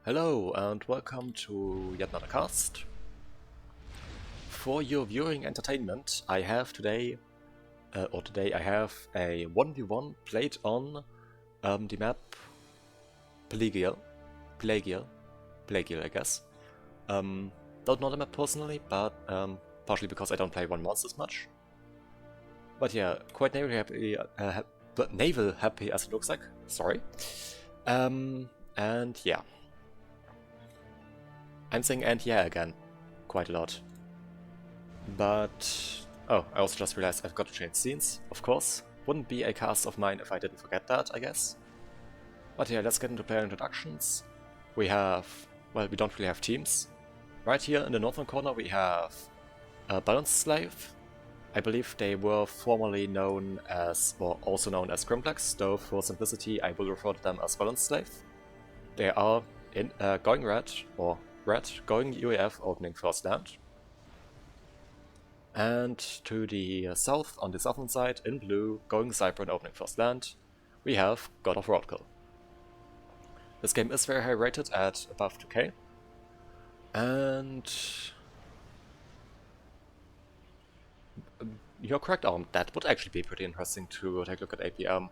Hello and welcome to yet another cast. For your viewing entertainment, I have today I have a 1v1 played on the map Pelagial, I guess. Don't know the map personally, but partially because I don't play one monsters much. But yeah, quite naval happy as it looks like. Sorry. And yeah. I'm saying and yeah again, quite a lot. But, oh, I also just realized I've got to change scenes, of course. Wouldn't be a cast of mine if I didn't forget that, I guess. But yeah, let's get into player introductions. We have, well, we don't really have teams. Right here in the northern corner we have a Balance Slave. I believe they were formerly known as, or also known as Grimblacks, though for simplicity I will refer to them as Balance Slave. They are in going red, or red, going UAF, opening first land. And to the south, on the southern side, in blue, going Cypher, opening first land, we have God of Roadkill. This game is very high rated at above 2k. And you're correct, that would actually be pretty interesting to take a look at APM.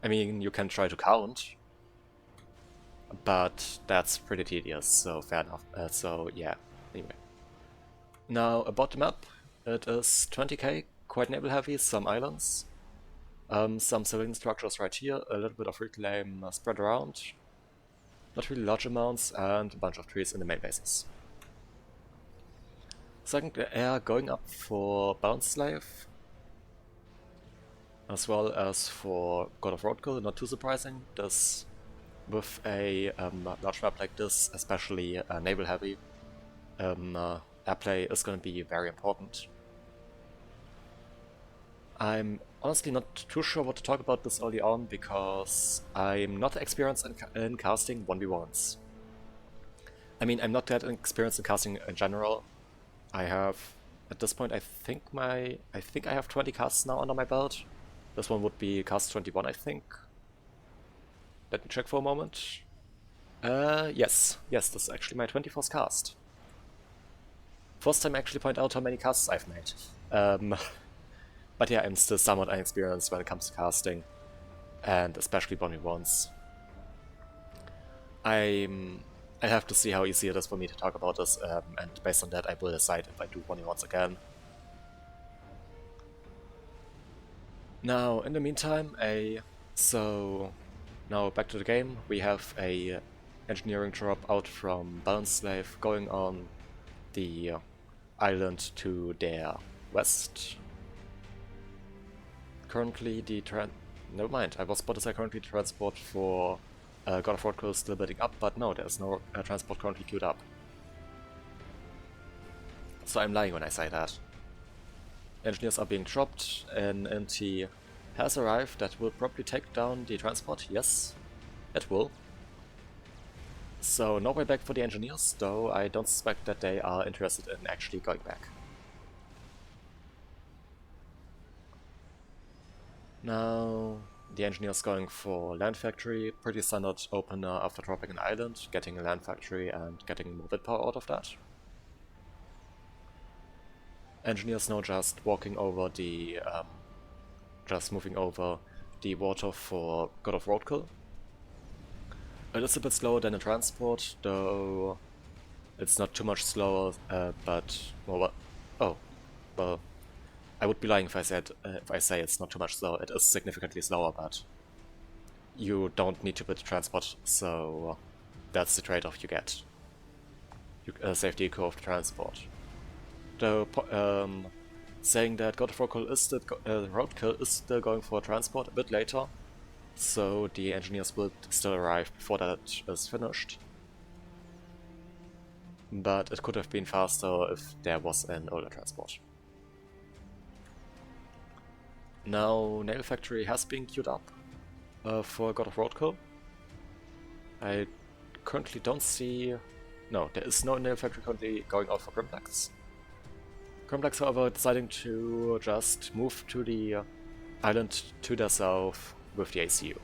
I mean, you can try to count, but that's pretty tedious, so fair enough. So yeah, anyway. Now, about the map, it is 20k, quite naval heavy, some islands, some civilian structures right here, a little bit of reclaim spread around, not really large amounts, and a bunch of trees in the main bases. Second air going up for Balance Slave, as well as for God of Roadkill, not too surprising. This, with a large map like this, especially naval heavy, airplay is going to be very important. I'm honestly not too sure what to talk about this early on because I'm not experienced in casting 1v1s. I mean, I'm not that experienced in casting in general. I have, at this point, I think I have 20 casts now under my belt. This one would be cast 21, I think. Let me check for a moment. Yes, this is actually my 21st cast. First time I actually point out how many casts I've made. But yeah, I'm still somewhat inexperienced when it comes to casting, and especially 1v1s. I have to see how easy it is for me to talk about this, and based on that I will decide if I do 1v1s again. Now, in the meantime, so now back to the game. We have a engineering drop out from Balance Slave going on the island to their west. Currently never mind, I was about to say currently the transport for God of Roadkill is still building up, but no, there's no transport currently queued up. So I'm lying when I say that. Engineers are being dropped, an NT has arrived that will probably take down the transport, yes, it will. So no way back for the engineers, though I don't suspect that they are interested in actually going back. Now, the engineer's going for land factory, pretty standard opener after dropping an island, getting a land factory and getting more bit power out of that. Engineers now just walking over the, just moving over the water for God of Roadkill. It is a bit slower than a transport, though it's not too much slower, but, well, oh, well, I would be lying if I say it's not too much slower. It is significantly slower, but you don't need to build transport, so that's the trade-off you get. You save the eco of the transport. Though, saying that God of Roadkill is still going for transport a bit later, so the engineers will still arrive before that is finished. But it could have been faster if there was an older transport. Now, Naval Factory has been queued up for God of Roadkill. I currently don't see... No, there is no Naval Factory currently going out for Grimblacks. Grimblacks, however, deciding to just move to the island to their south with the ACU.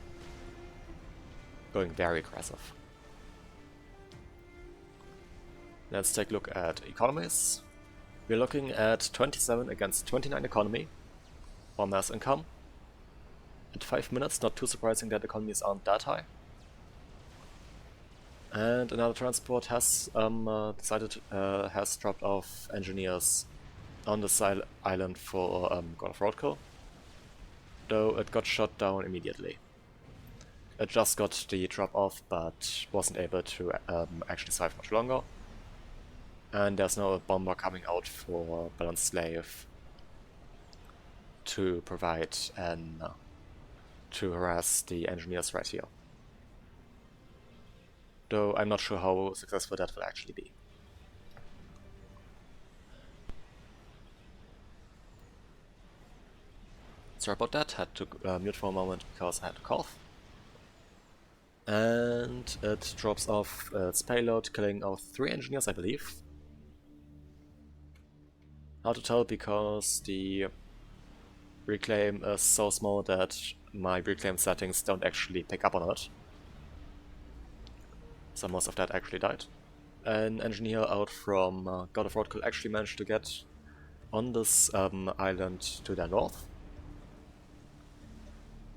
Going very aggressive. Let's take a look at economies. We're looking at 27 against 29 economy for mass income. At 5 minutes, not too surprising that economies aren't that high. And another transport has has dropped off engineers on this island for God of Roadkill, though it got shot down immediately. It just got the drop off, but wasn't able to actually survive much longer. And there's now a bomber coming out for Balanced Slave to provide and to harass the engineers right here. Though I'm not sure how successful that will actually be. Sorry about that, had to mute for a moment because I had a cough. And it drops off its payload, killing off 3 engineers, I believe. Hard to tell because the reclaim is so small that my reclaim settings don't actually pick up on it. So most of that actually died. An engineer out from God of Roadkill actually managed to get on this island to their north.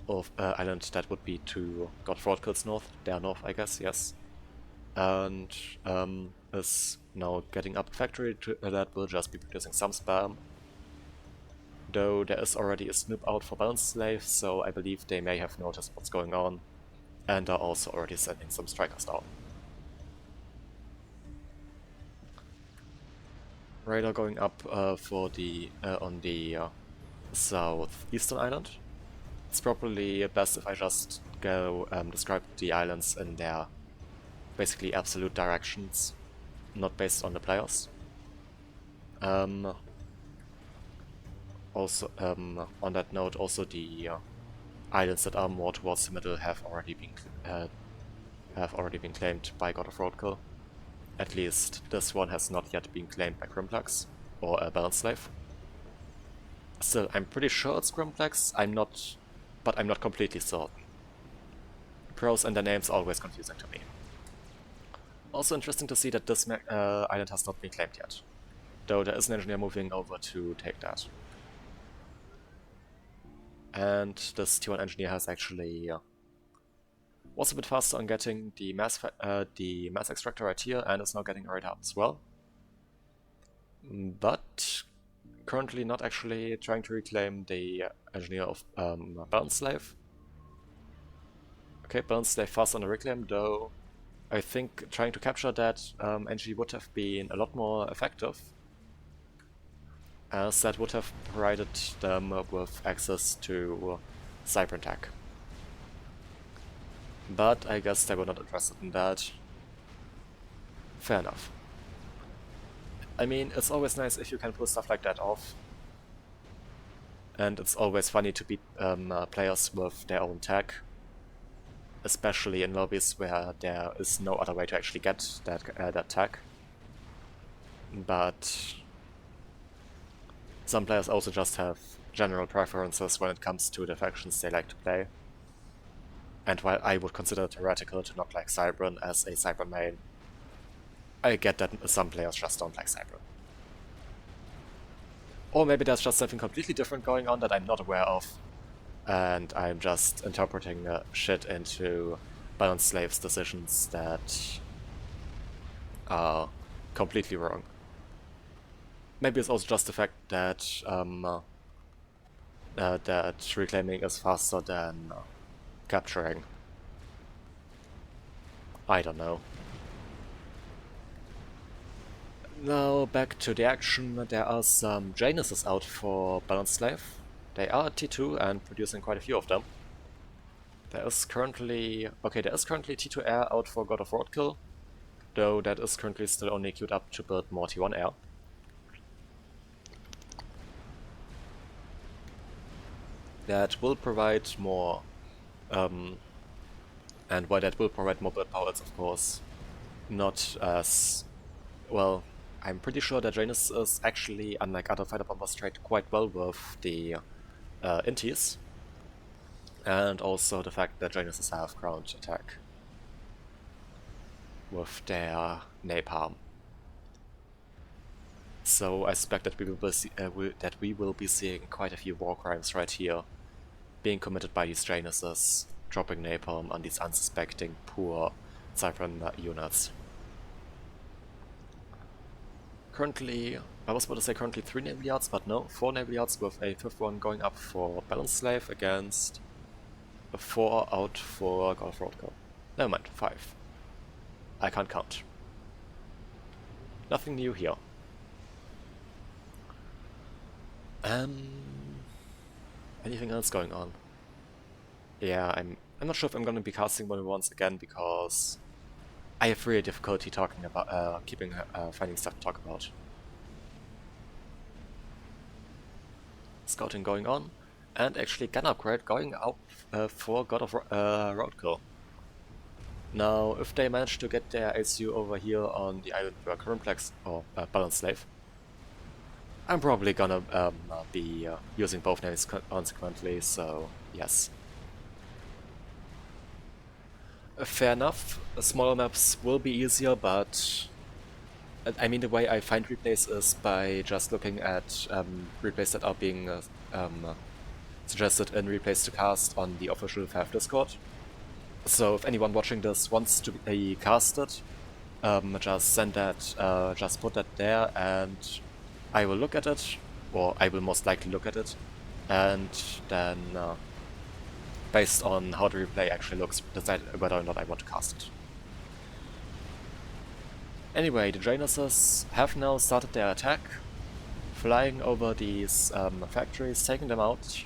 Of island that would be to God of Roadkill's north, their north I guess, yes. And is now getting up a factory that will just be producing some spam. Though there is already a snoop out for Balanced Slave, so I believe they may have noticed what's going on and are also already sending some strikers down. Radar going up for the on the southeastern island. It's probably best if I just go describe the islands in their basically absolute directions, not based on the players. Also, on that note, also the islands that are more towards the middle have already been claimed by God of Roadkill. At least this one has not yet been claimed by Grimplax or a Balanced Slave. Still, I'm pretty sure it's Grimplax. But I'm not completely certain. Pros and their names are always confusing to me. Also interesting to see that this island has not been claimed yet, though there is an engineer moving over to take that. And this T1 engineer has actually was a bit faster on getting the mass extractor right here, and is now getting a radar up as well. But currently not actually trying to reclaim the engineer of Balanced Slave. Okay, Balanced Slave fast on the reclaim, though I think trying to capture that NG would have been a lot more effective, as that would have provided them with access to cyber attack. But I guess they were not interested in that. Fair enough. I mean, it's always nice if you can pull stuff like that off. And it's always funny to beat players with their own tech. Especially in lobbies where there is no other way to actually get that tech. But some players also just have general preferences when it comes to the factions they like to play. And while I would consider it heretical to not like Cybran as a Cybran main, I get that some players just don't like Cybran. Or maybe there's just something completely different going on that I'm not aware of, and I'm just interpreting shit into Balanced Slave's decisions that are completely wrong. Maybe it's also just the fact that that reclaiming is faster than capturing. I don't know. Now back to the action. There are some Januses out for Balanced Slave. They are at T2 and producing quite a few of them. There is currently T2 Air out for God of Roadkill, though that is currently still only queued up to build more T1 Air. That will provide more, and while that will provide more build power, it's of course not as well. I'm pretty sure that Janus is actually, unlike other fighter bombers, trade quite well with the Intis, and also the fact that Januses have ground attack with their napalm. So I suspect that we will be seeing quite a few war crimes right here, being committed by these Januses, dropping napalm on these unsuspecting, poor Cypern units. Currently, I was about to say currently 3 naval yards, but no, 4 naval yards with a 5th one going up for Balance Slave against a 4 out for God of Roadkill. Never mind, 5. I can't count. Nothing new here. Anything else going on? Yeah, I'm not sure if I'm gonna be casting one once again because I have really difficulty talking about finding stuff to talk about. Scouting going on, and actually gun upgrade going out for God of Roadkill. Now, if they manage to get their ACU over here on the island where Currentplex or Balance Slave, I'm probably gonna be using both names consequently, so yes. Fair enough, smaller maps will be easier, but I mean the way I find replays is by just looking at replays that are being suggested in replays to cast on the official FAF Discord. So if anyone watching this wants to be casted, just send that, just put that there and I will look at it, or I will most likely look at it, and then based on how the replay actually looks, decide whether or not I want to cast it. Anyway, the Januses have now started their attack, flying over these factories, taking them out.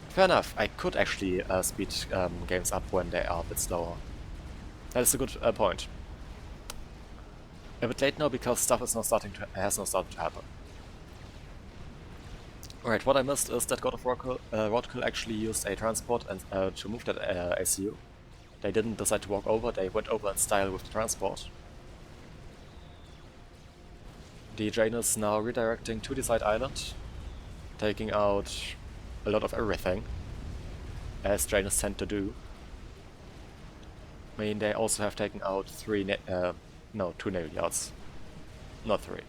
Fair enough, I could actually speed games up when they are a bit slower. That is a good point. A bit late now because stuff is now has now started to happen. Alright, what I missed is that God of Roadkill actually used a transport and to move that ACU. They didn't decide to walk over, they went over in style with the transport. The Janus now redirecting to the side island, taking out a lot of everything, as Janus tend to do. I mean, they also have taken out 2 naval yards, not 3.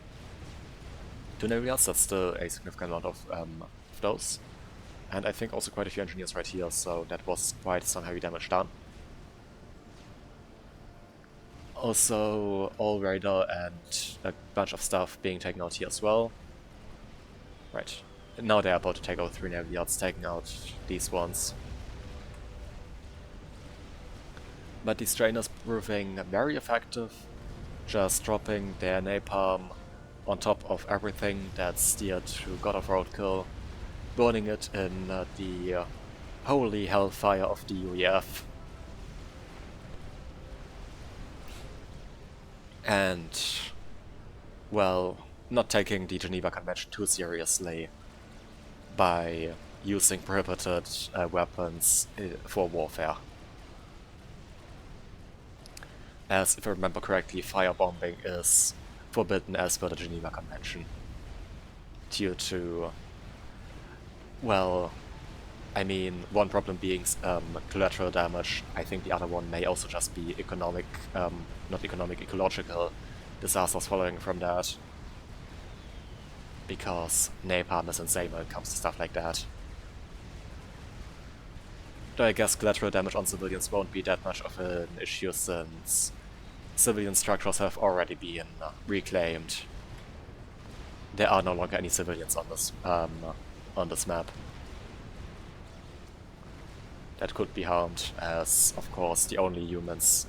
2 naval yards, that's still a significant amount of those. And I think also quite a few engineers right here, so that was quite some heavy damage done. Also, all radar and a bunch of stuff being taken out here as well. Right, and now they're about to take out 3 naval yards, taking out these ones. But these trainers proving very effective, just dropping their napalm on top of everything that's steered to God of Roadkill, burning it in the holy hellfire of the UEF. And, well, not taking the Geneva Convention too seriously by using prohibited weapons for warfare. As, if I remember correctly, firebombing is forbidden as per the Geneva Convention. Due to, well, I mean, one problem being collateral damage. I think the other one may also just be ecological disasters following from that. Because napalm is insane when it comes to stuff like that. Though I guess collateral damage on civilians won't be that much of an issue since civilian structures have already been reclaimed. There are no longer any civilians on this map that could be harmed, as of course the only humans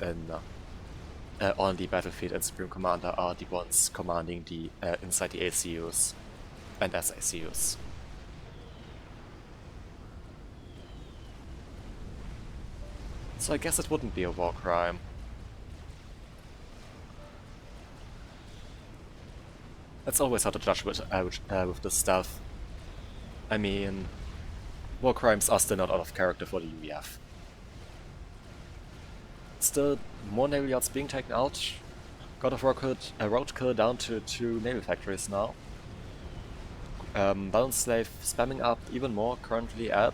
on the battlefield and Supreme Commander are the ones commanding the inside the ACUs and SACUs. So I guess it wouldn't be a war crime. It's always hard to judge with this stuff. I mean, war crimes are still not out of character for the UEF. Still, more naval yards being taken out. God of Roadkill down to 2 naval factories now. Balance Slave spamming up even more, currently at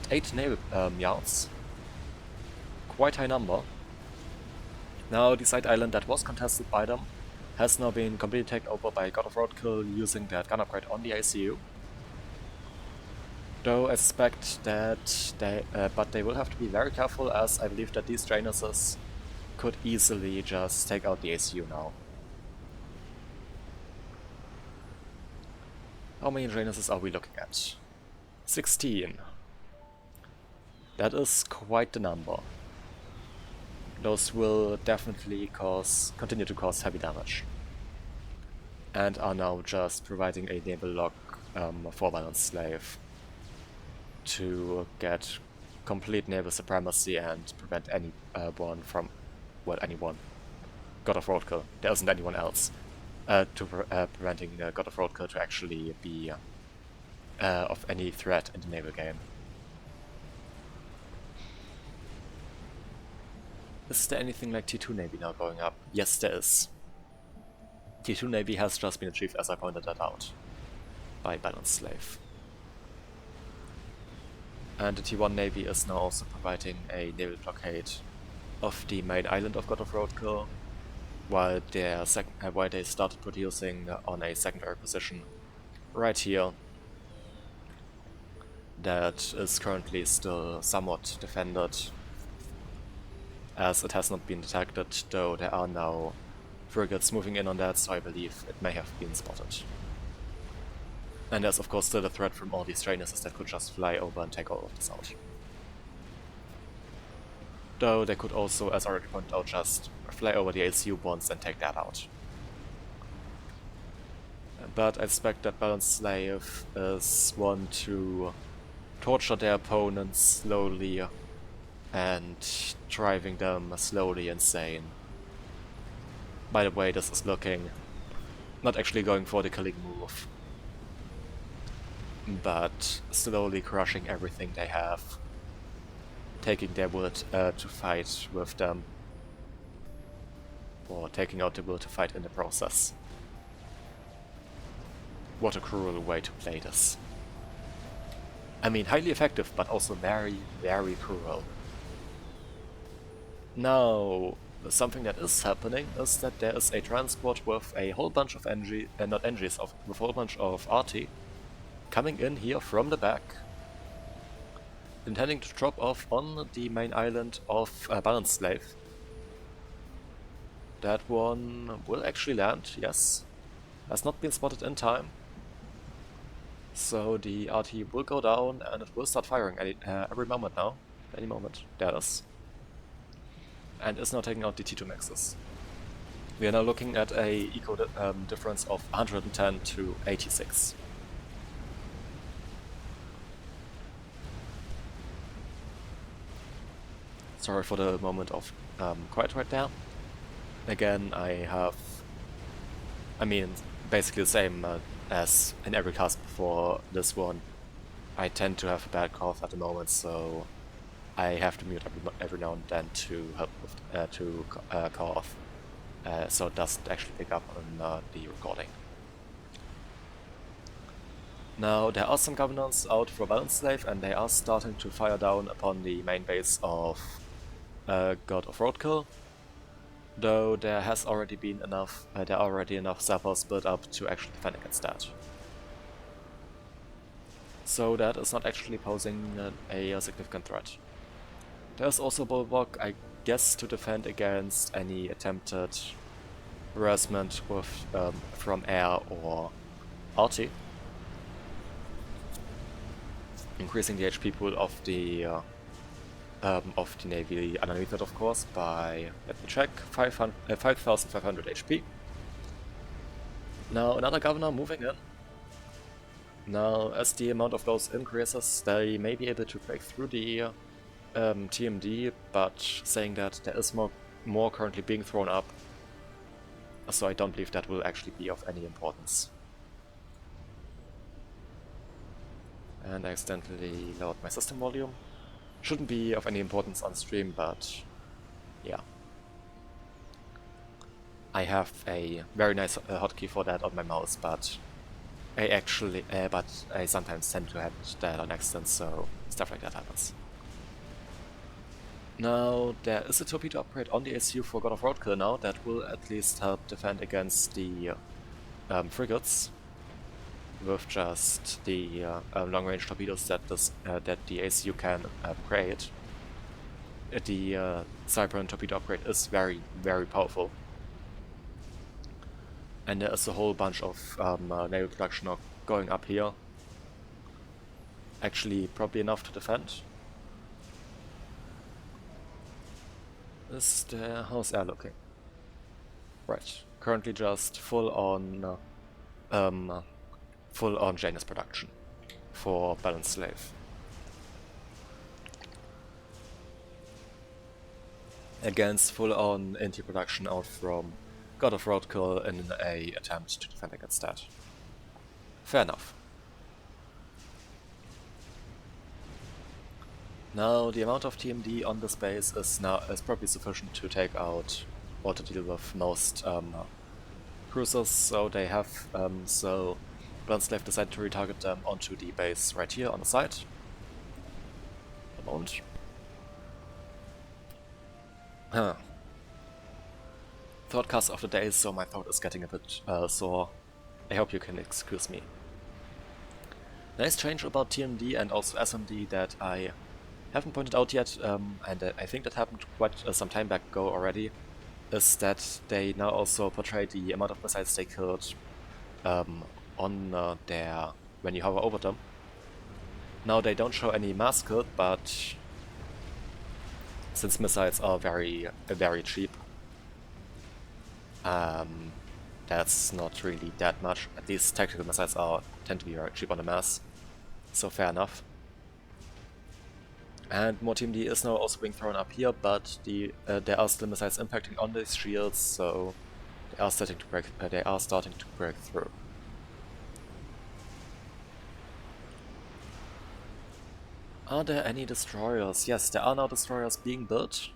8 naval yards. Quite high number. Now, the side island that was contested by them has now been completely taken over by God of Roadkill using that gun upgrade on the ACU. Though I suspect that but they will have to be very careful, as I believe that these Draenuses could easily just take out the ACU now. How many Draenuses are we looking at? 16. That is quite the number. Those will definitely continue to cause heavy damage. And are now just providing a naval lock for Balance Slave to get complete naval supremacy and prevent anyone from, well, anyone. God of Roadkill. There isn't anyone else. Preventing God of Roadkill to actually be of any threat in the naval game. Is there anything like T2 Navy now going up? Yes, there is. T2 Navy has just been achieved, as I pointed that out, by Balance Slave. And the T1 Navy is now also providing a naval blockade of the main island of God of Roadkill, while they started producing on a secondary position right here that is currently still somewhat defended, as it has not been detected, though there are now frigates moving in on that, so I believe it may have been spotted. And there's of course still a threat from all these Draenuses that could just fly over and take all of this out. Though they could also, as already pointed out, just fly over the ACU once and take that out. But I suspect that Balance Slave is one to torture their opponents slowly and driving them slowly insane. By the way, this is looking not actually going for the killing move, but slowly crushing everything they have, taking their will to fight with them, or taking out the will to fight in the process. What a cruel way to play this. I mean, highly effective, but also very, very cruel. Now, something that is happening is that there is a transport with a whole bunch of with a whole bunch of RT coming in here from the back, intending to drop off on the main island of Balance Slave. That one will actually land, yes. Has not been spotted in time. So the RT will go down and it will start firing every moment now. Any moment. There it is. And is now taking out the T2 Nexus. We are now looking at a eco difference of 110 to 86. Sorry for the moment of quiet right there. Again, basically the same as in every cast before this one. I tend to have a bad cough at the moment, so I have to mute every now and then to help with cough, so it doesn't actually pick up on the recording. Now, there are some governors out for Balance Slave, and they are starting to fire down upon the main base of God of Roadkill, though there are already enough sappers built up to actually defend against that. So that is not actually posing a significant threat. There's also Bulwark, I guess, to defend against any attempted harassment from air or RT, increasing the HP pool of the Navy underneath it, of course, by, let me check, 5,500 HP. Now another governor moving in. Now, as the amount of those increases, they may be able to break through the TMD, but saying that there is more currently being thrown up, so I don't believe that will actually be of any importance. And I accidentally lowered my system volume. Shouldn't be of any importance on stream, but yeah. I have a very nice hotkey for that on my mouse, but I sometimes tend to hit that on accident, so stuff like that happens. Now, there is a torpedo upgrade on the ACU for God of Roadkill now that will at least help defend against the frigates with just the long-range torpedoes that the ACU can create. The Cypern torpedo upgrade is very, very powerful. And there is a whole bunch of naval production going up here. Actually, probably enough to defend. How's air looking? Right, currently just full on Janus production for Balanced Slave. Against full on Inti production out from God of Roadkill in a attempt to defend against that. Fair enough. Now the amount of TMD on this base is probably sufficient to take out or to deal with most cruisers. So they have Balanced Slave decided to retarget them onto the base right here on the side. A moment. Third cast of the day, so my throat is getting a bit sore. I hope you can excuse me. Nice change about TMD and also SMD that I haven't pointed out yet, and I think that happened quite some time back ago already, is that they now also portray the amount of missiles they killed on when you hover over them. Now they don't show any mass killed, but since missiles are very cheap, that's not really that much. At least tactical missiles tend to be very cheap on the mass, so fair enough. And more TMD is now also being thrown up here, but there are still missiles impacting on these shields, so they are starting to break through. Are there any destroyers? Yes, there are now destroyers being built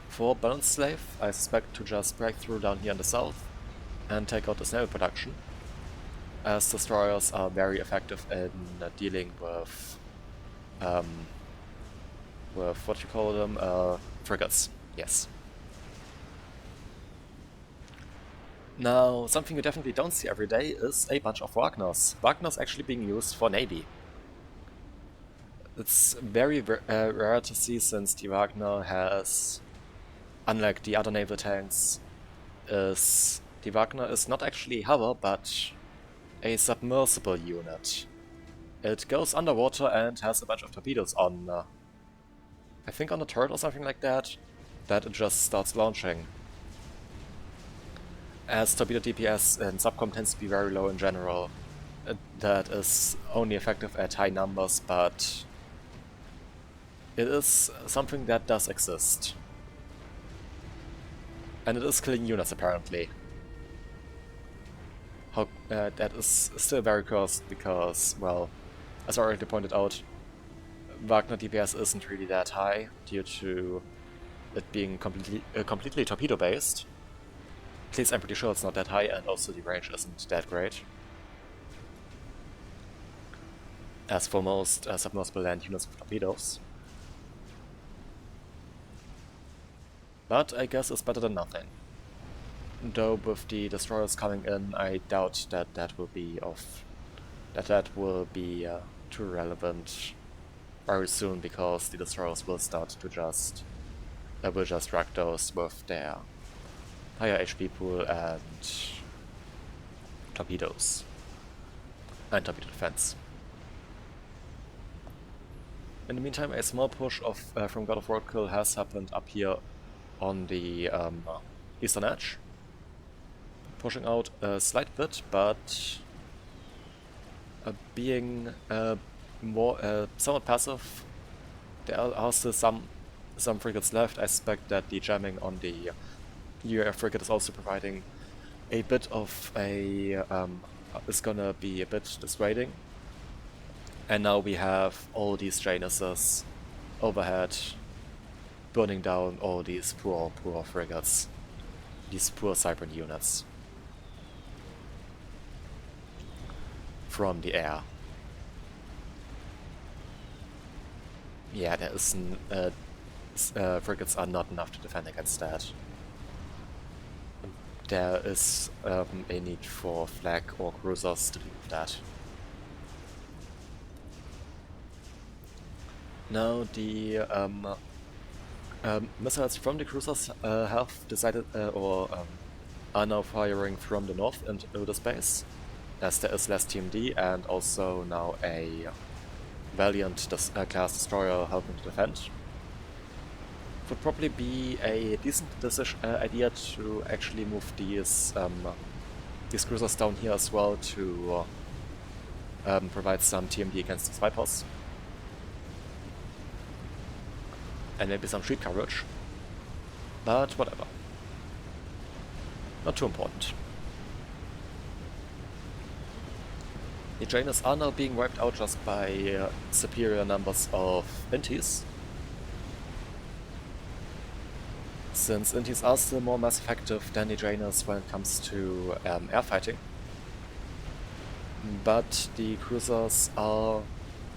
for Balanced Slave. I suspect to just break through down here in the south and take out this naval production, as destroyers are very effective in dealing with what you call them, frigates. Yes. Now, something you definitely don't see every day is a bunch of Wagners. Wagners actually being used for Navy. It's very rare to see, since the Wagner has, unlike the other naval tanks, the Wagner is not actually hover, but a submersible unit. It goes underwater and has a bunch of torpedoes on, I think on the turret or something like that, that it just starts launching. As torpedo DPS in Subcom tends to be very low in general, that is only effective at high numbers, but it is something that does exist. And it is killing units apparently. That is still very cursed because, well, as I already pointed out, Wagner DPS isn't really that high due to it being completely torpedo based. At least I'm pretty sure it's not that high, and also the range isn't that great. As for most submersible land units with torpedoes. But I guess it's better than nothing. Though with the destroyers coming in, I doubt that will be too relevant very soon, because the destroyers will start to just rack those with their higher HP pool and torpedoes and torpedo defense. In the meantime, a small push from God of Roadkill has happened up here on the eastern edge, pushing out a slight bit, but being more somewhat passive. There are still some frigates left. I suspect that the jamming on the UAF frigate is also providing a bit of is gonna be a bit dissuading. And now we have all these Januses overhead, burning down all these poor frigates, these poor Cypern units from the air. Yeah, there is frigates are not enough to defend against that. There is a need for flag or cruisers to deal with that. Now the missiles from the cruisers have decided are now firing from the north into the space, as there is less TMD and also now a Valiant class destroyer helping to defend. Would probably be a decent idea to actually move these cruisers down here as well to provide some TMD against the Vipers. And maybe some street coverage. But whatever. Not too important. The Janus are now being wiped out just by superior numbers of Intis. Since Intis are still more mass effective than the Janus when it comes to air fighting. But the cruisers are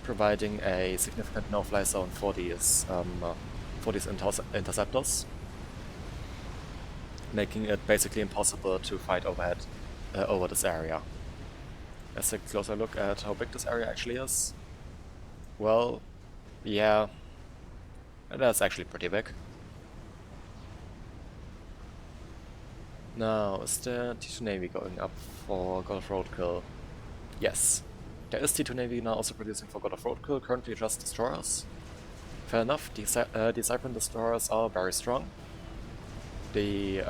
providing a significant no-fly zone for these interceptors, making it basically impossible to fight overhead over this area. Let's take a closer look at how big this area actually is. Well, yeah, that's actually pretty big. Now, is there T2 Navy going up for God of Roadkill? Yes. There is T2 Navy now also producing for God of Roadkill, currently just destroyers. Fair enough, the Cyprian destroyers are very strong. The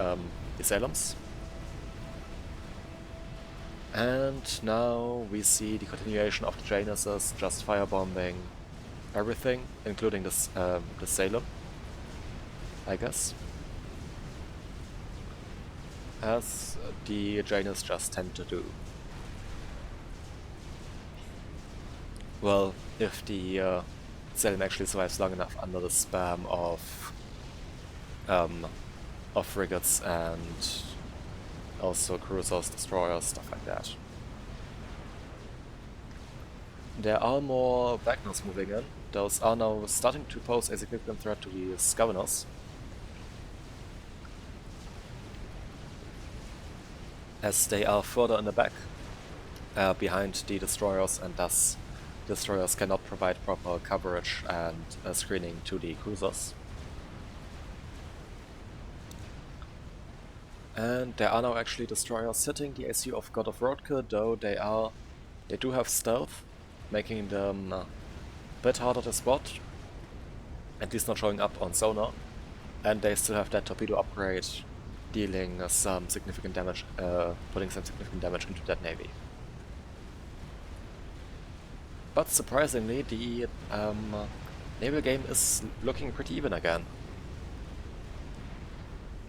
Salems. And now we see the continuation of the Januses just firebombing everything, including this the Salem, I guess. As the Janus just tend to do. Well, if the Salem actually survives long enough under the spam of frigates and also cruisers, destroyers, stuff like that. There are more Wagners moving in. Those are now starting to pose a significant threat to the Governors, as they are further in the back, behind the destroyers, and thus destroyers cannot provide proper coverage and screening to the cruisers. And there are now actually destroyers hitting the AC of God of Roadkill, though they do have stealth, making them a bit harder to spot, at least not showing up on sonar, and they still have that torpedo upgrade, dealing some significant damage, putting some significant damage into that navy. But surprisingly, the naval game is looking pretty even again.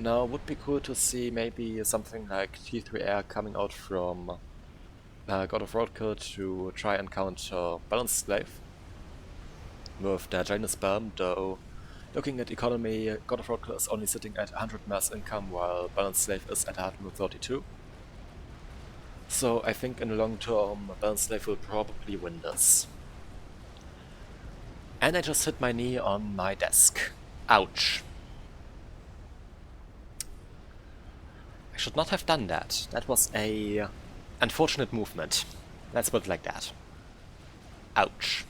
Now, would be cool to see maybe something like T3 Air coming out from God of Roadkill to try and counter Balanced Slave with their Janus spam, though looking at economy, God of Roadkill is only sitting at 100 mass income while Balanced Slave is at 132. So I think in the long term, Balanced Slave will probably win this. And I just hit my knee on my desk. Ouch. I should not have done that. That was a unfortunate movement. Let's put it like that. Ouch.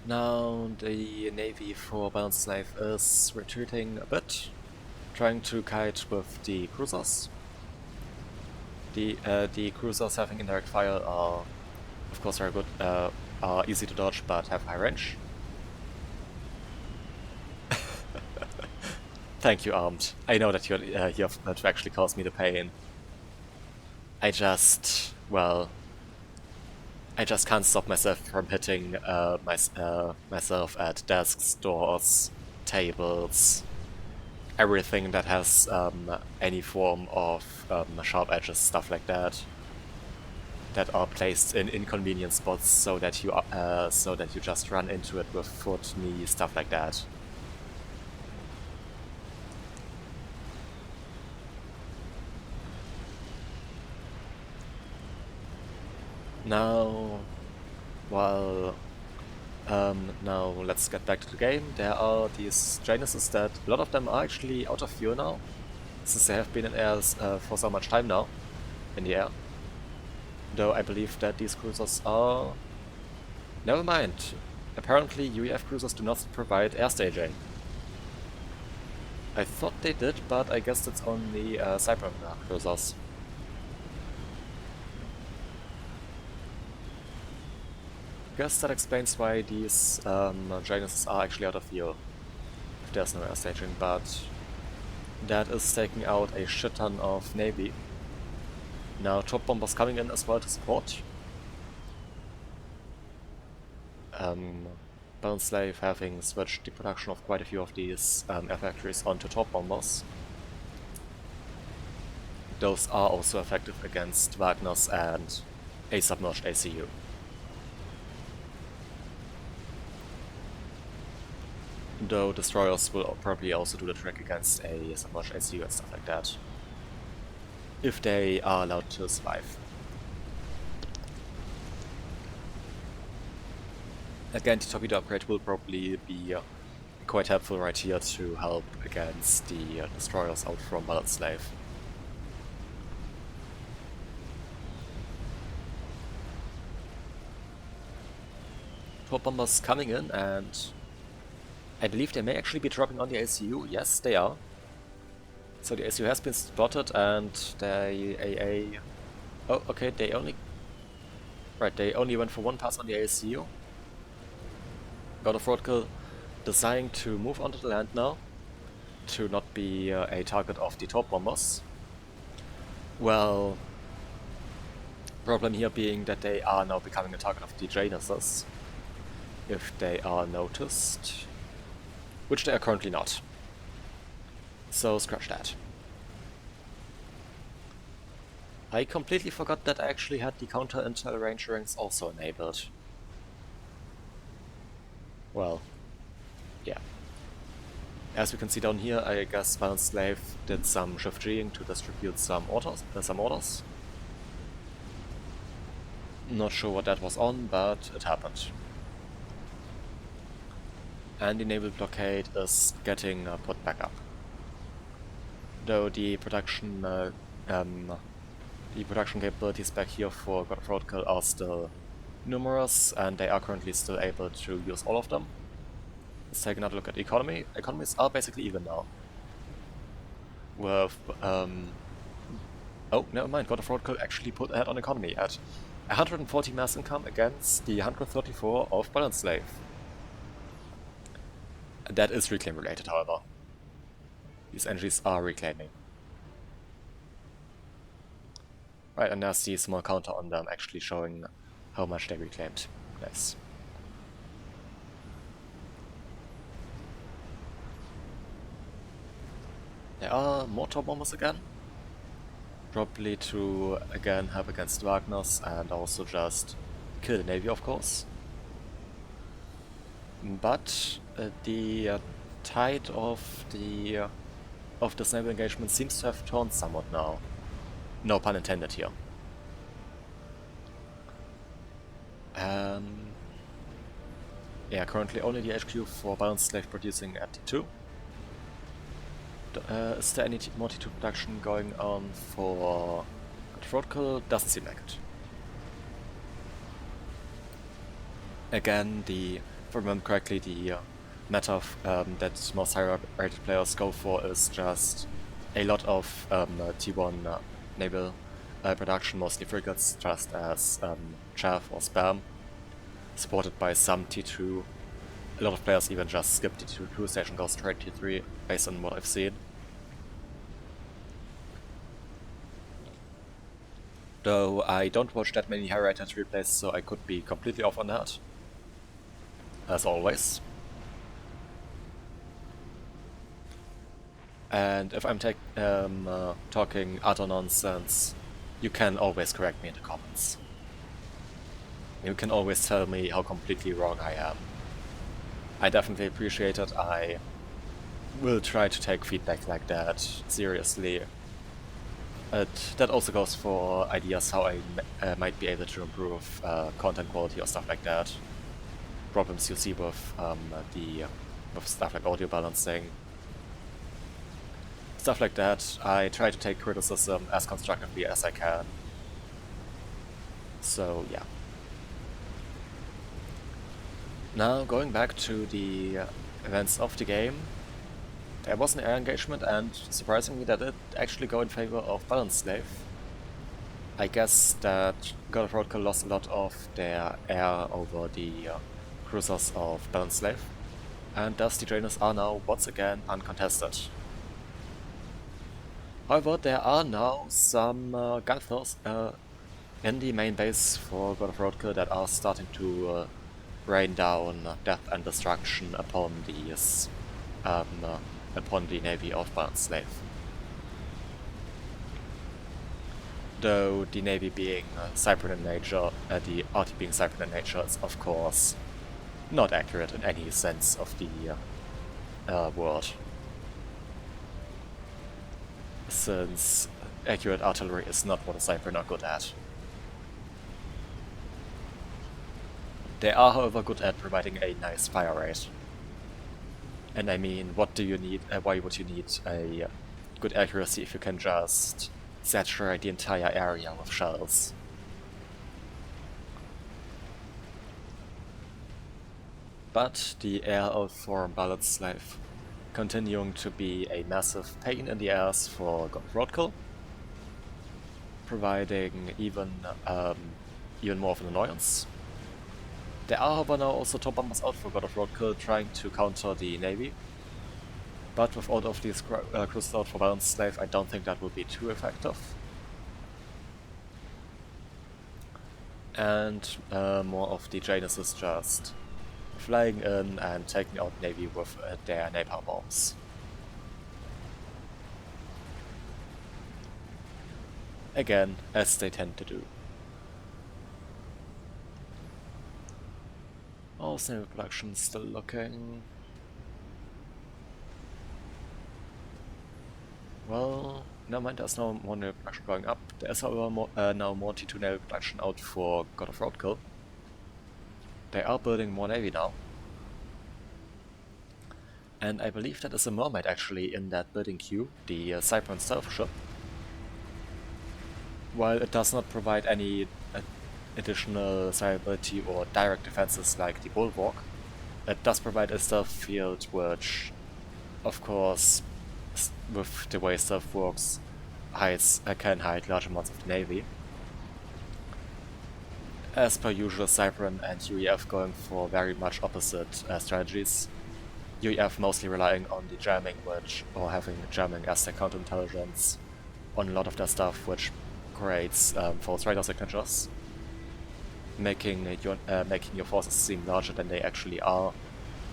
Now the navy for Balanced Slave is retreating a bit, trying to kite with the cruisers. The cruisers having indirect fire are, of course, very good, are easy to dodge but have high range. Thank you, Armed. I know that you're here to actually cause me the pain. I just can't stop myself from hitting myself at desks, doors, tables, everything that has any form of sharp edges, stuff like that are placed in inconvenient spots so that you just run into it with foot, knee, stuff like that. Now, While now let's get back to the game. There are these Januses that a lot of them are actually out of fuel now, since they have been in air for so much time now, in the air. Though I believe that these cruisers are... Never mind. Apparently UEF cruisers do not provide air staging. I thought they did, but I guess that's only Cyber cruisers. Guess that explains why these Januses are actually out of fuel, if there's no air staging, but that is taking out a shit ton of Navy. Now top bombers coming in as well to support. Bone Slave having switched the production of quite a few of these air factories onto top bombers. Those are also effective against Wagner's and a submerged ACU. Though destroyers will probably also do the trick against a submerged ACU and stuff like that, if they are allowed to survive. Again, the torpedo upgrade will probably be quite helpful right here to help against the destroyers out from Ballad Slave. Torp bombers coming in, and I believe they may actually be dropping on the ACU. Yes, they are. So the ACU has been spotted, and the AA... Oh, okay, they only... Right, they only went for one pass on the ACU. God of Roadkill deciding to move onto the land now, to not be a target of the torp bombers. Well, problem here being that they are now becoming a target of the Januses, if they are noticed, which they are currently not. So scratch that. I completely forgot that I actually had the counter-intel range rings also enabled. Well, yeah. As we can see down here, I guess Violent Slave did some shift-G'ing to distribute some orders. Not sure what that was on, but it happened. And the naval blockade is getting put back up. Though the production capabilities back here for God of Roadkill are still numerous, and they are currently still able to use all of them. Let's take another look at the economy. Economies are basically even now. With oh, never mind. God of Roadkill actually put ahead on economy at 140 mass income against the 134 of Balance Slave. That is reclaim related, however. These energies are reclaiming. Right, and there's the small counter on them actually showing how much they reclaimed. Nice. There are mortar bombers again. Probably to again help against Wagner's and also just kill the Navy, of course. But the tide of this naval engagement seems to have turned somewhat now. No pun intended here. Yeah, currently only the HQ for Balanced Slave producing at T2. Is there any more T2 production going on for Roadkill? Doesn't seem like it. Again, if I remember correctly, the meta that most higher rated players go for is just a lot of T1 naval production, mostly frigates, just as chaff or spam, supported by some T2. A lot of players even just skip the T2 station, go straight T3, based on what I've seen. Though I don't watch that many high rated replays, so I could be completely off on that. As always. And if I'm talking utter nonsense, you can always correct me in the comments. You can always tell me how completely wrong I am. I definitely appreciate it. I will try to take feedback like that seriously. That also goes for ideas how I might be able to improve content quality or stuff like that. Problems you see with with stuff like audio balancing, stuff like that. I try to take criticism as constructively as I can. So yeah. Now going back to the events of the game, there was an air engagement, and surprisingly that did actually go in favor of Balance Slave. I guess that God of Roadkill lost a lot of their air over the cruisers of Balance Slave, and thus the drainers are now once again uncontested. However, there are now some Gunthers in the main base for God of Roadkill that are starting to rain down death and destruction upon these upon the navy of Balance Slave. Though the navy being Cyprian in nature, the arty being Cyprian in nature is of course not accurate in any sense of the word, since accurate artillery is not what the Cyprian are good at. They are, however, good at providing a nice fire rate. And I mean, what do you need? Why would you need a good accuracy if you can just saturate the entire area with shells? But the air out for Balance Slave continuing to be a massive pain in the ass for God of Roadkill, providing even more of an annoyance. There are, however, now also top bombers out for God of Roadkill trying to counter the navy, but with all of these cruisers out for Balance Slave, I don't think that will be too effective. And more of the Janus is just flying in and taking out navy with their napalm bombs. Again, as they tend to do. Oh, naval production still looking. Well, never mind, there's no more naval production going up. There's however now more T2 naval production out for God of Roadkill. They are building more navy now. And I believe that is a mermaid actually in that building queue, the Cyprian stealth ship. While it does not provide any additional survivability or direct defenses like the bulwark, it does provide a stealth field which, of course, with the way stealth works, can hide large amounts of the navy. As per usual, Cyprian and UEF going for very much opposite strategies. UEF mostly relying on the jamming, or having jamming as their counterintelligence on a lot of their stuff, which creates false radar signatures, making your forces seem larger than they actually are,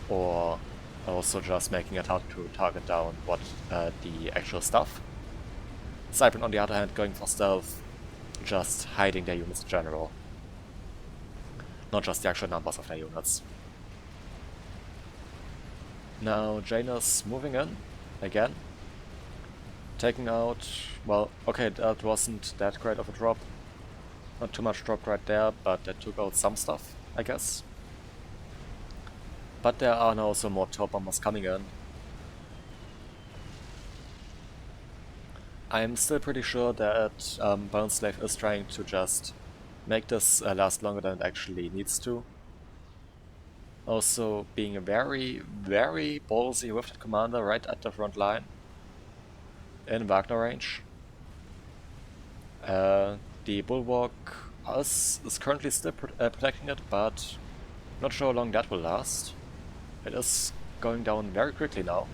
or also just making it hard to target down what the actual stuff. Cyprian, on the other hand, going for stealth, just hiding their units in general, not just the actual numbers of their units. Now Janus moving in again, taking out, well, okay, that wasn't that great of a drop. Not too much drop right there, but that took out some stuff, I guess. But there are now also more top bombers coming in. I'm still pretty sure that Balance Slave is trying to just make this last longer than it actually needs to. Also being a very, very ballsy with the commander right at the front line in Wagner range. The bulwark is currently still protecting it, but not sure how long that will last. It is going down very quickly now.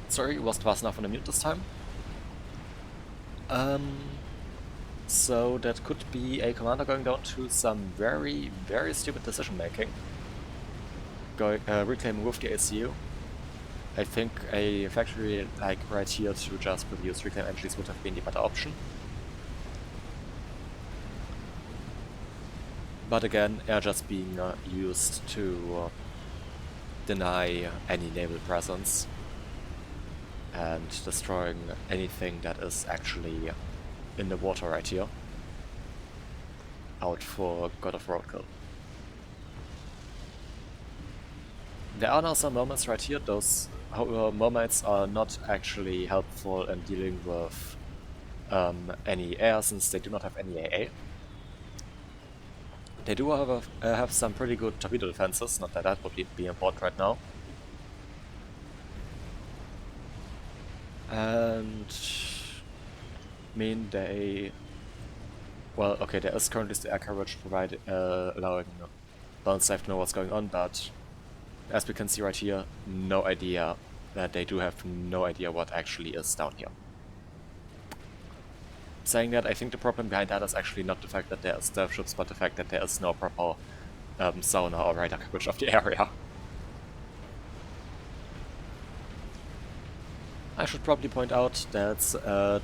Sorry, wasn't fast enough on the mute this time. So that could be a commander going down to some very, very stupid decision making. Reclaiming with the ACU. I think a factory like right here to just produce reclaim entries would have been the better option. But again, air just being used to deny any naval presence. and destroying anything that is actually in the water right here. Out for God of Roadkill. There are now some moments right here. Those, however, moments are not actually helpful in dealing with any air, since they do not have any AA. They do, however, have some pretty good torpedo defenses, not that that would be important right now. And I mean, well, okay, there is currently the air coverage allowing balance life to know what's going on, but as we can see right here, no idea that they do have no idea what actually is down here. Saying that, I think the problem behind that is actually not the fact that there are stealth ships, but the fact that there is no proper sonar or radar coverage of the area. I should probably point out that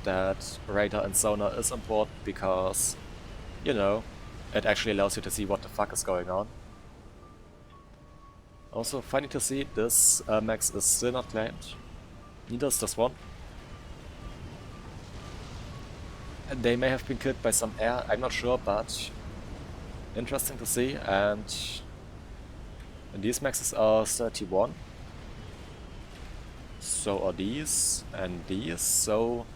that radar and sonar is important because, you know, it actually allows you to see what the fuck is going on. Also, funny to see, this max is still not claimed. Neither is this one. And they may have been killed by some air, I'm not sure, but interesting to see. And these maxes are 31. So are these and these, so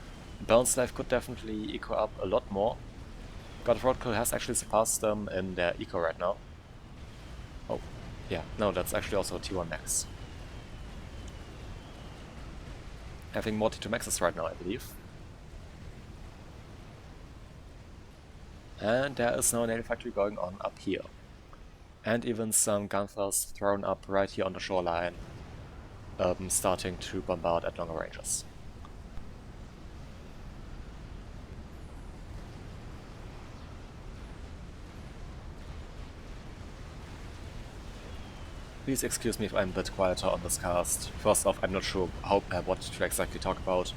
balance life could definitely eco up a lot more. God of Roadkill has actually surpassed them in their eco right now. Oh, yeah, no, that's actually also a T1 max. Having more T2 maxes right now, I believe. And there is now an naval factory going on up here. And even some gunfires thrown up right here on the shoreline, starting to bombard at longer ranges. Please excuse me if I'm a bit quieter on this cast. First off, I'm not sure what to exactly talk about.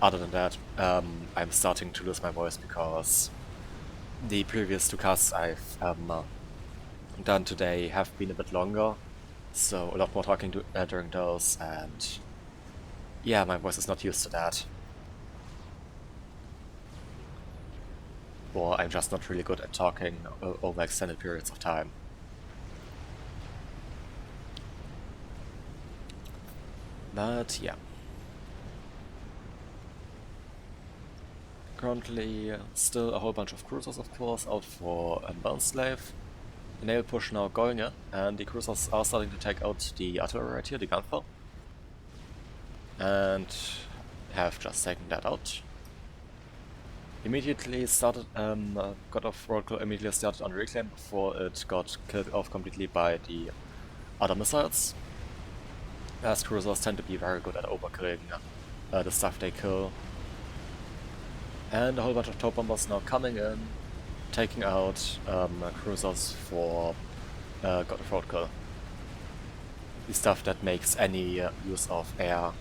Other than that, I'm starting to lose my voice because the previous two casts I've done today have been a bit longer, so a lot more talking during those, and yeah, my voice is not used to that. Or I'm just not really good at talking over extended periods of time. But yeah. Currently still a whole bunch of cruisers, of course, out for Bound Slave. The naval push now going in, and the cruisers are starting to take out the artillery right here, the gunfire. And have just taken that out. Immediately started, God of Roadkill immediately started on reclaim before it got killed off completely by the other missiles. As cruisers tend to be very good at overkilling the stuff they kill. And a whole bunch of tow bombers now coming in, taking out cruisers for God of Roadkill. The stuff that makes any use of air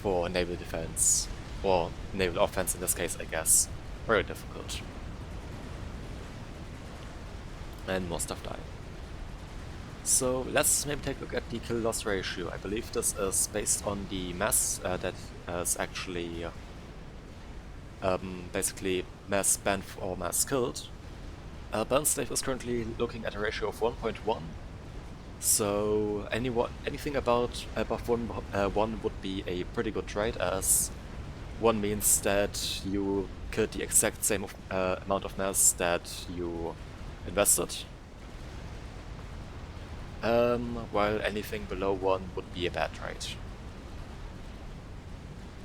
for naval defense, or naval offense in this case, I guess, very difficult. And more stuff dying. So let's maybe take a look at the kill-loss ratio. I believe this is based on the mass that is actually basically mass spent or mass killed. Balance Slave is currently looking at a ratio of 1.1. So anything above 1 would be a pretty good trade, as 1 means that you killed the exact same amount of mass that you invested. While anything below 1 would be a bad trade.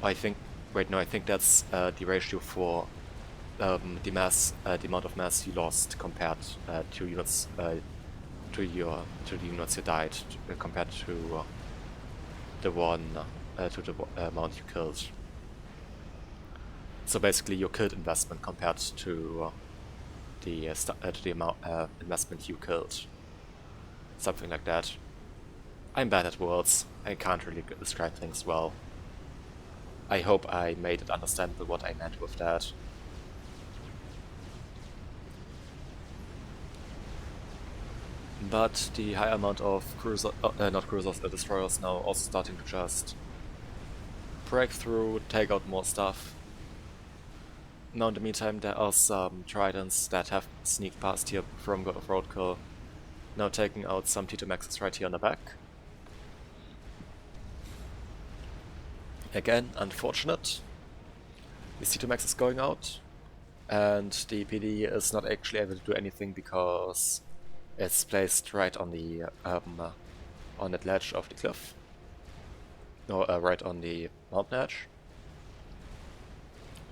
I think that's the ratio for the amount of mass you lost compared to units to the units you died, compared to the amount you killed. So basically, your killed investment compared to the amount investment you killed. Something like that. I'm bad at words. I can't really describe things well. I hope I made it understandable what I meant with that. But the high amount of destroyers now also starting to just break through, take out more stuff. Now in the meantime there are some tridents that have sneaked past here from God of Roadkill. Now taking out some T2 Maxes right here on the back. Again, unfortunate. The C2 Max is going out, and the PD is not actually able to do anything because it's placed right on the on that ledge of the cliff. No, right on the mountain edge.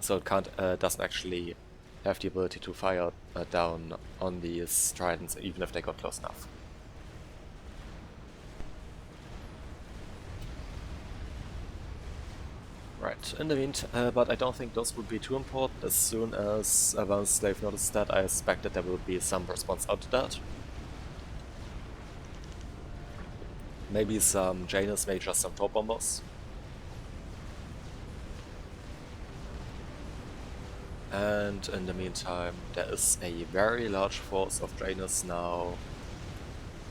So it can't, doesn't actually have the ability to fire down on these tridents, even if they got close enough. Right, in the meantime, but I don't think those would be too important. As soon as Advanced Slave noticed that, I expect that there will be some response out to that. Maybe some Janus, maybe just some Torp Bombers. And in the meantime, there is a very large force of Janus now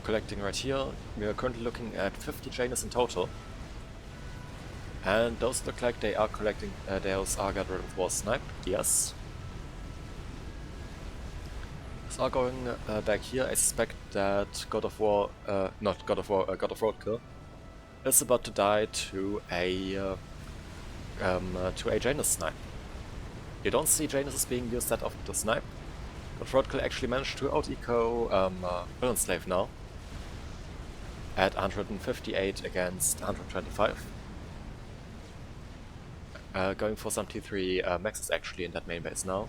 collecting right here. We are currently looking at 50 Janus in total. And those look like they are collecting, those are got rid of war snipe, yes. So going back here, I suspect that God of War, not God of War, God of Roadkill is about to die to a Janus snipe. You don't see Janus being used that often to snipe. God of Roadkill actually managed to out-eco Villain Slave now at 158 against 125. Going for some T3 maxes actually in that main base now.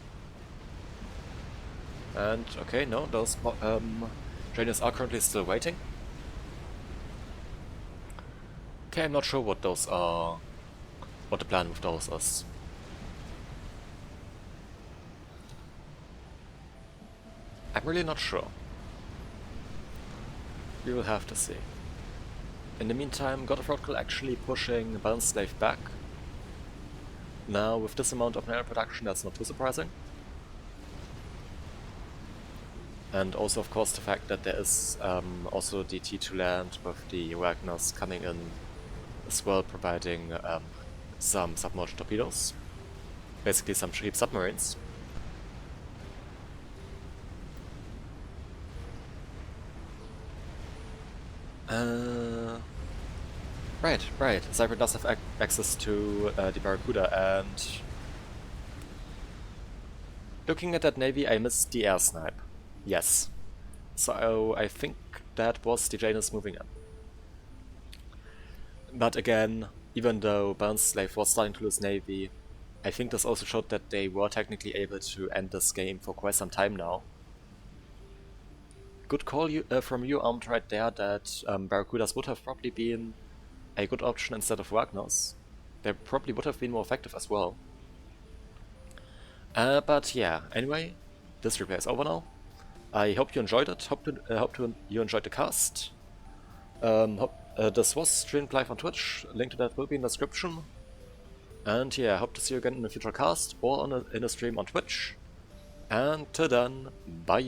And okay, no, those Janus are currently still waiting. Okay, I'm not sure what those are, what the plan with those is. I'm really not sure. We will have to see. In the meantime, God of Roadkill actually pushing Balance Slave back. Now, with this amount of nano production, that's not too surprising. And also, of course, the fact that there is also the T2 land with the Wagners coming in as well, providing some submerged torpedoes. Basically some cheap submarines. Right. Cyber does have access to the Barracuda, and looking at that navy, I missed the air snipe. Yes. So I think that was the Janus moving in. But again, even though Balance Slave was starting to lose navy, I think this also showed that they were technically able to end this game for quite some time now. Good call from you, Armed, right there, that Barracudas would have probably been a good option instead of Wagners. They probably would have been more effective as well. But yeah, anyway, this replay is over now. I hope you enjoyed it, hope you enjoyed the cast. This was streamed live on Twitch, link to that will be in the description. And yeah, hope to see you again in a future cast or in a stream on Twitch. And till then, bye!